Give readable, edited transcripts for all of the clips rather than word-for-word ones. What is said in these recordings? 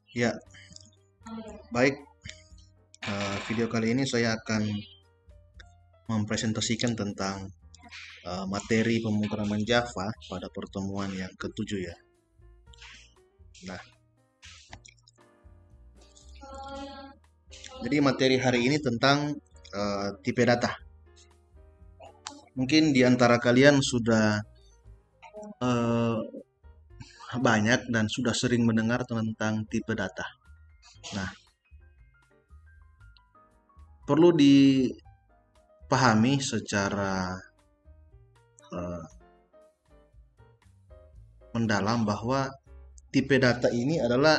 Ya, baik. Video kali ini saya akan mempresentasikan tentang materi pemrograman Java pada pertemuan yang ketujuh ya. Nah, jadi materi hari ini tentang tipe data. Mungkin di antara kalian sudah eh, banyak dan sudah sering mendengar tentang tipe data. Nah, perlu dipahami secara eh, mendalam bahwa tipe data ini adalah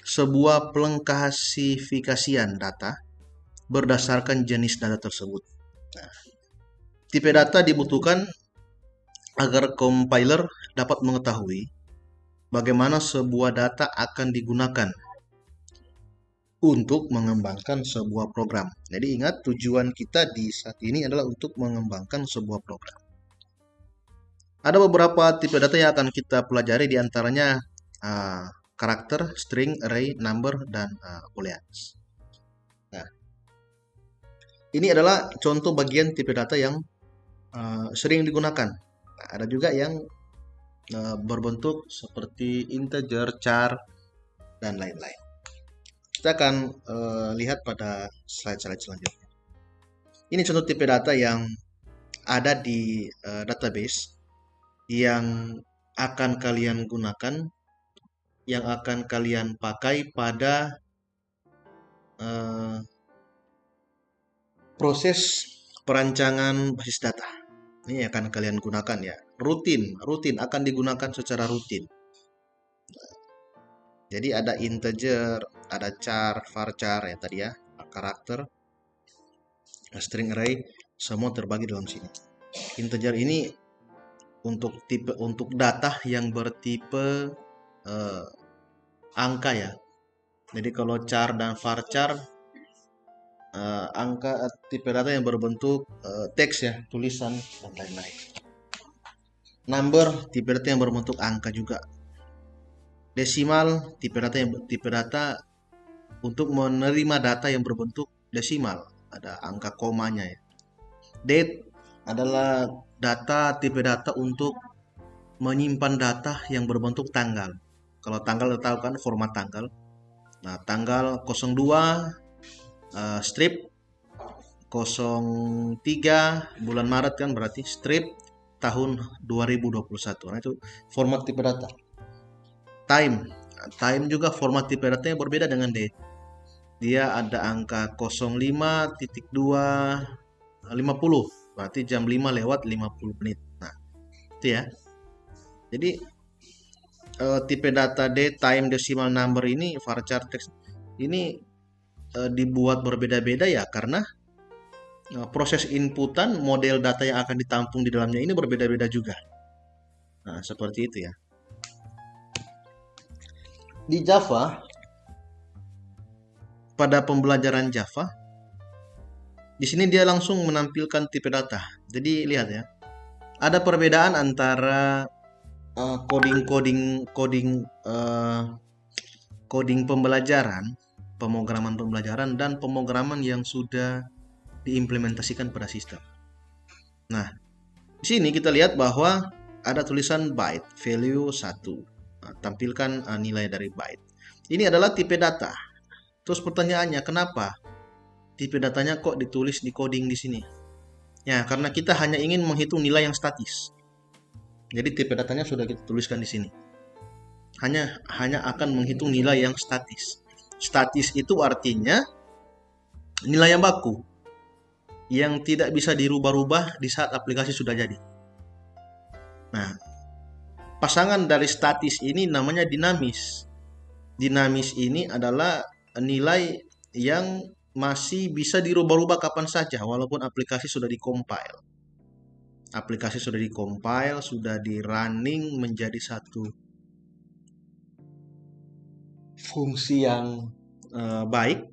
sebuah pengklasifikasian data berdasarkan jenis data tersebut. Nah, tipe data dibutuhkan agar compiler dapat mengetahui bagaimana sebuah data akan digunakan untuk mengembangkan sebuah program. Jadi ingat, tujuan kita di saat ini adalah untuk mengembangkan sebuah program. Ada beberapa tipe data yang akan kita pelajari, diantaranya karakter, string, array, number, dan booleans. Nah, ini adalah contoh bagian tipe data yang sering digunakan. Nah, ada juga yang berbentuk seperti integer, char, dan lain-lain. Kita akan lihat pada slide-slide selanjutnya. Ini contoh tipe data yang ada di database yang akan kalian gunakan, yang akan kalian pakai pada proses perancangan basis data. Ini akan kalian gunakan ya, rutin akan digunakan secara rutin. Jadi ada integer, ada char, varchar ya tadi ya, karakter, string, array, semua terbagi dalam sini. Integer ini untuk data yang bertipe angka ya. Jadi kalau char dan varchar angka tipe data yang berbentuk teks ya, tulisan dan lain-lain. Number tipe data yang berbentuk angka juga. Desimal tipe data untuk menerima data yang berbentuk desimal, ada angka komanya ya. Date adalah tipe data untuk menyimpan data yang berbentuk tanggal. Kalau tanggal kita tahu kan format tanggal. Nah, tanggal 02 strip 03 bulan Maret kan berarti strip tahun 2021. Nah, itu format tipe data. Time juga format tipe data yang berbeda dengan date. Dia ada angka 05.250, berarti jam 5 lewat 50 menit. Nah, itu ya. Jadi tipe data date, time, decimal number ini, varchar, text ini dibuat berbeda-beda ya karena proses inputan model data yang akan ditampung di dalamnya ini berbeda-beda juga. Nah, seperti itu ya. Di Java, pada pembelajaran Java, di sini dia langsung menampilkan tipe data. Jadi lihat ya, ada perbedaan antara coding pembelajaran, pemrograman pembelajaran dan pemrograman yang sudah diimplementasikan pada sistem. Nah, di sini kita lihat bahwa ada tulisan byte, value 1. Nah, tampilkan nilai dari byte. Ini adalah tipe data. Terus pertanyaannya, kenapa tipe datanya kok ditulis di coding di sini? Ya, karena kita hanya ingin menghitung nilai yang statis. Jadi tipe datanya sudah kita tuliskan di sini. Hanya akan menghitung nilai yang statis. Statis itu artinya nilai yang baku, yang tidak bisa dirubah-rubah di saat aplikasi sudah jadi. Nah, pasangan dari statis ini namanya dinamis. Dinamis ini adalah nilai yang masih bisa dirubah-rubah kapan saja walaupun aplikasi sudah dikompil. Aplikasi sudah dikompil, sudah di running menjadi satu fungsi yang baik,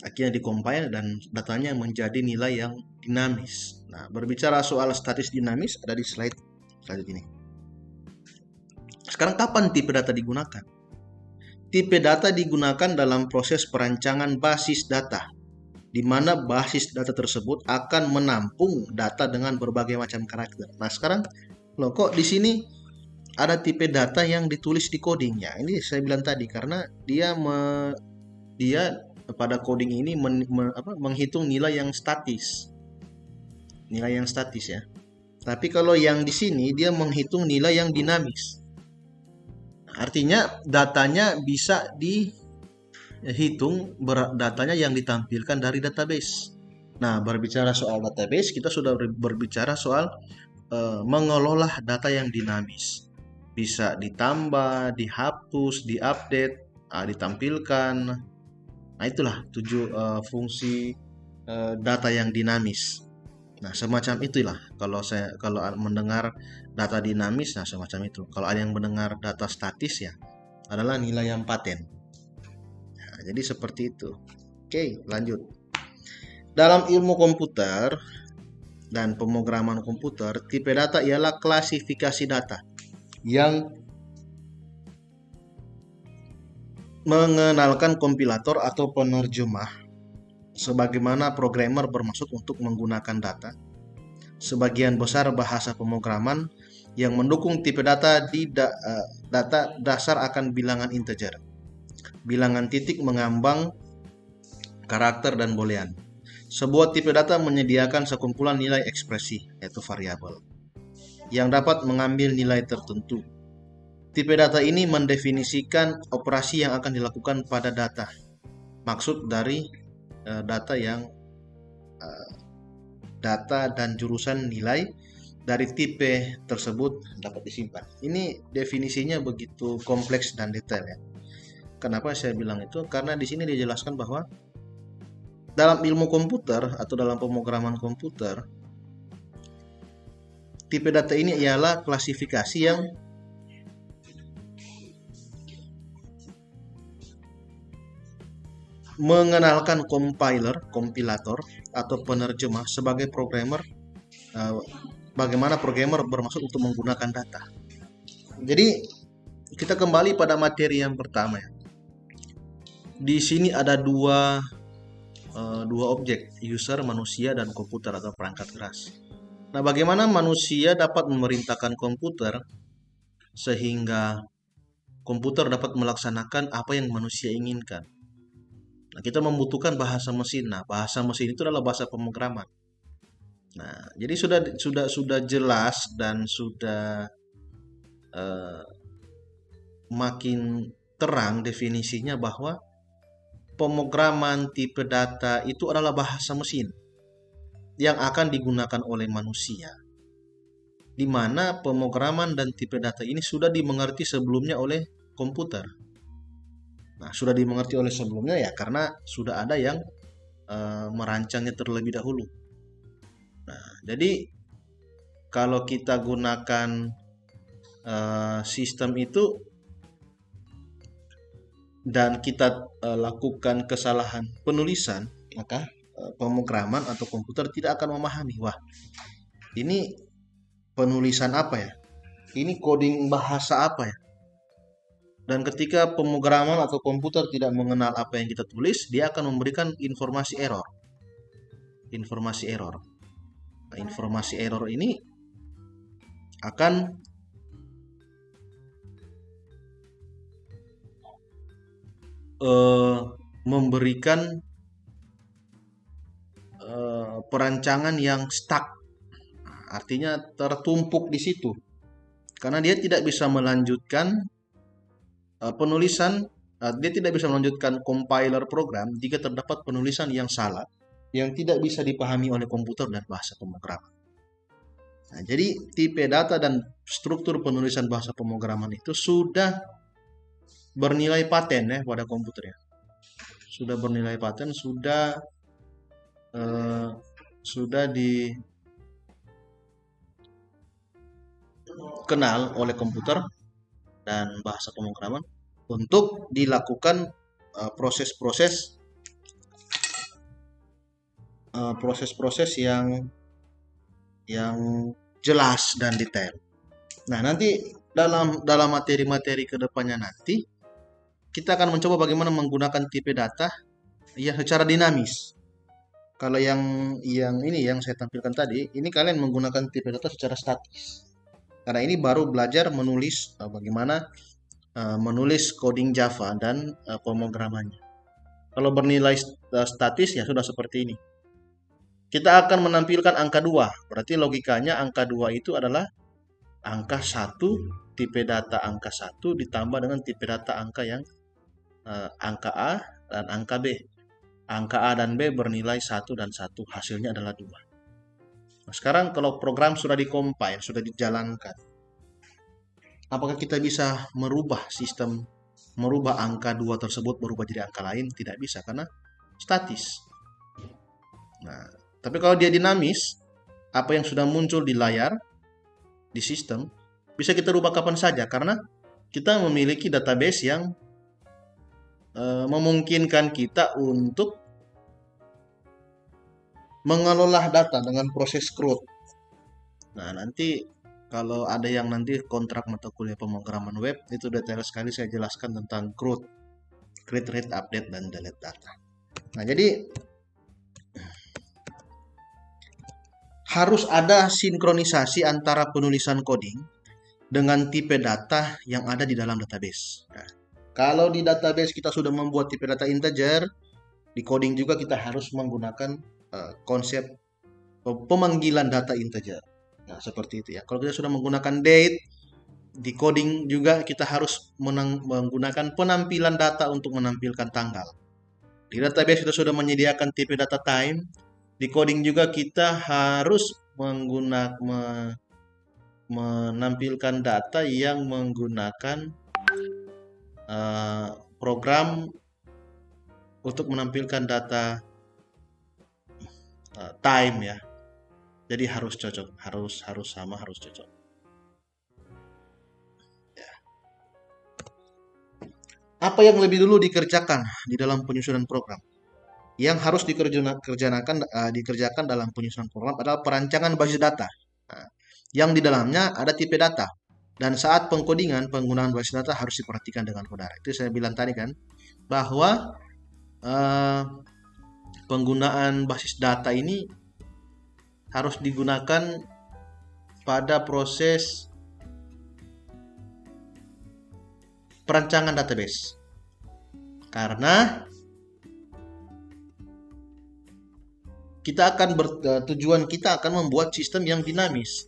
akhirnya dikompil dan datanya menjadi nilai yang dinamis. Nah, berbicara soal statis dinamis ada di slide selanjutnya ini. Sekarang kapan tipe data digunakan? Tipe data digunakan dalam proses perancangan basis data, di mana basis data tersebut akan menampung data dengan berbagai macam karakter. Nah, sekarang loh kok di sini ada tipe data yang ditulis di codingnya. Ini saya bilang tadi karena dia pada coding ini menghitung nilai yang statis. Nilai yang statis ya. Tapi kalau yang di sini dia menghitung nilai yang dinamis. Artinya datanya bisa dihitung datanya yang ditampilkan dari database. Nah, berbicara soal database, kita sudah berbicara soal mengelola data yang dinamis. Bisa ditambah, dihapus, diupdate, ditampilkan. Nah, itulah fungsi data yang dinamis. Nah, semacam itulah kalau mendengar data dinamis, nah semacam itu. Kalau ada yang mendengar data statis ya adalah nilai yang paten. Nah, jadi seperti itu. Oke, lanjut. Dalam ilmu komputer dan pemrograman komputer, tipe data ialah klasifikasi data yang mengenalkan kompilator atau penerjemah sebagaimana programmer bermaksud untuk menggunakan data. Sebagian besar bahasa pemrograman yang mendukung tipe data data dasar akan bilangan integer. Bilangan titik mengambang karakter dan boolean. Sebuah tipe data menyediakan sekumpulan nilai ekspresi, yaitu variabel, yang dapat mengambil nilai tertentu. Tipe data ini mendefinisikan operasi yang akan dilakukan pada data. Maksud dari data dan jurusan nilai dari tipe tersebut dapat disimpan. Ini definisinya begitu kompleks dan detail ya. Kenapa saya bilang itu? Karena di sini dijelaskan bahwa dalam ilmu komputer atau dalam pemrograman komputer, tipe data ini ialah klasifikasi yang mengenalkan kompilator atau penerjemah sebagai programmer, bagaimana programmer bermaksud untuk menggunakan data. Jadi kita kembali pada materi yang pertama ya. Di sini ada dua objek, user manusia dan komputer atau perangkat keras. Nah, bagaimana manusia dapat memerintahkan komputer sehingga komputer dapat melaksanakan apa yang manusia inginkan. Nah, kita membutuhkan bahasa mesin. Nah, bahasa mesin itu adalah bahasa pemrograman. Nah, jadi sudah jelas dan sudah makin terang definisinya bahwa pemrograman tipe data itu adalah bahasa mesin yang akan digunakan oleh manusia, di mana pemrograman dan tipe data ini sudah dimengerti sebelumnya oleh komputer. Nah, sudah dimengerti oleh sebelumnya ya karena sudah ada yang merancangnya terlebih dahulu. Nah, jadi kalau kita gunakan sistem itu dan kita lakukan kesalahan penulisan, maka pemrograman atau komputer tidak akan memahami, wah ini penulisan apa ya, ini coding bahasa apa ya. Dan ketika pemrograman atau komputer tidak mengenal apa yang kita tulis, dia akan memberikan informasi error. Nah, informasi error ini akan memberikan perancangan yang stuck. Artinya tertumpuk di situ. Karena dia tidak bisa melanjutkan penulisan, dia tidak bisa melanjutkan compiler program jika terdapat penulisan yang salah yang tidak bisa dipahami oleh komputer dan bahasa pemrograman. Nah, jadi tipe data dan struktur penulisan bahasa pemrograman itu sudah bernilai paten ya pada komputer ya. Sudah bernilai paten, sudah dikenal oleh komputer dan bahasa pemrograman untuk dilakukan proses-proses yang jelas dan detail. Nah, nanti dalam materi-materi kedepannya nanti kita akan mencoba bagaimana menggunakan tipe data ya secara dinamis. Kalau yang ini yang saya tampilkan tadi, ini kalian menggunakan tipe data secara statis. Karena ini baru belajar menulis bagaimana menulis coding Java dan pemrogramannya. Kalau bernilai statis ya sudah seperti ini. Kita akan menampilkan angka 2. Berarti logikanya angka 2 itu adalah angka 1, tipe data angka 1 ditambah dengan tipe data angka yang angka A dan angka B. Angka A dan B bernilai 1 dan 1. Hasilnya adalah 2. Nah, sekarang kalau program sudah dikompil, sudah dijalankan, apakah kita bisa merubah sistem, merubah angka 2 tersebut berubah jadi angka lain? Tidak bisa, karena statis. Nah, tapi kalau dia dinamis, apa yang sudah muncul di layar, di sistem, bisa kita rubah kapan saja, karena kita memiliki database yang memungkinkan kita untuk mengelola data dengan proses CRUD. Nah, nanti kalau ada yang nanti kontrak mata kuliah pemrograman web, itu detail sekali saya jelaskan tentang CRUD, create, read, update, dan delete data. Nah, jadi harus ada sinkronisasi antara penulisan coding dengan tipe data yang ada di dalam database. Nah, kalau di database kita sudah membuat tipe data integer, di coding juga kita harus menggunakan konsep pemanggilan data integer. Nah, seperti itu ya. Kalau kita sudah menggunakan date, di coding juga kita harus menggunakan penampilan data untuk menampilkan tanggal. Di database kita sudah menyediakan tipe data time, di coding juga kita harus menampilkan data yang menggunakan program untuk menampilkan data time ya. Jadi harus cocok, harus sama, harus cocok. Ya. Apa yang lebih dulu dikerjakan di dalam penyusunan program? Yang harus dikerjakan dalam penyusunan program adalah perancangan basis data. Nah, yang di dalamnya ada tipe data. Dan saat pengkodingan, penggunaan basis data harus diperhatikan dengan saudara. Itu saya bilang tadi kan, bahwa penggunaan basis data ini harus digunakan pada proses perancangan database. Karena kita akan tujuan kita akan membuat sistem yang dinamis,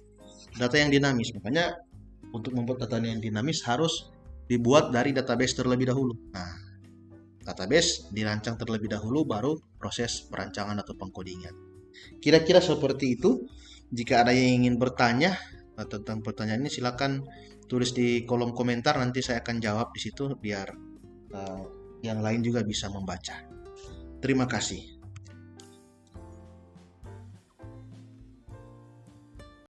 data yang dinamis. Makanya untuk membuat data yang dinamis harus dibuat dari database terlebih dahulu. Nah, database dirancang terlebih dahulu, baru proses perancangan atau pengkodingan. Kira-kira seperti itu. Jika ada yang ingin bertanya tentang pertanyaan ini, silakan tulis di kolom komentar. Nanti saya akan jawab di situ biar yang lain juga bisa membaca. Terima kasih.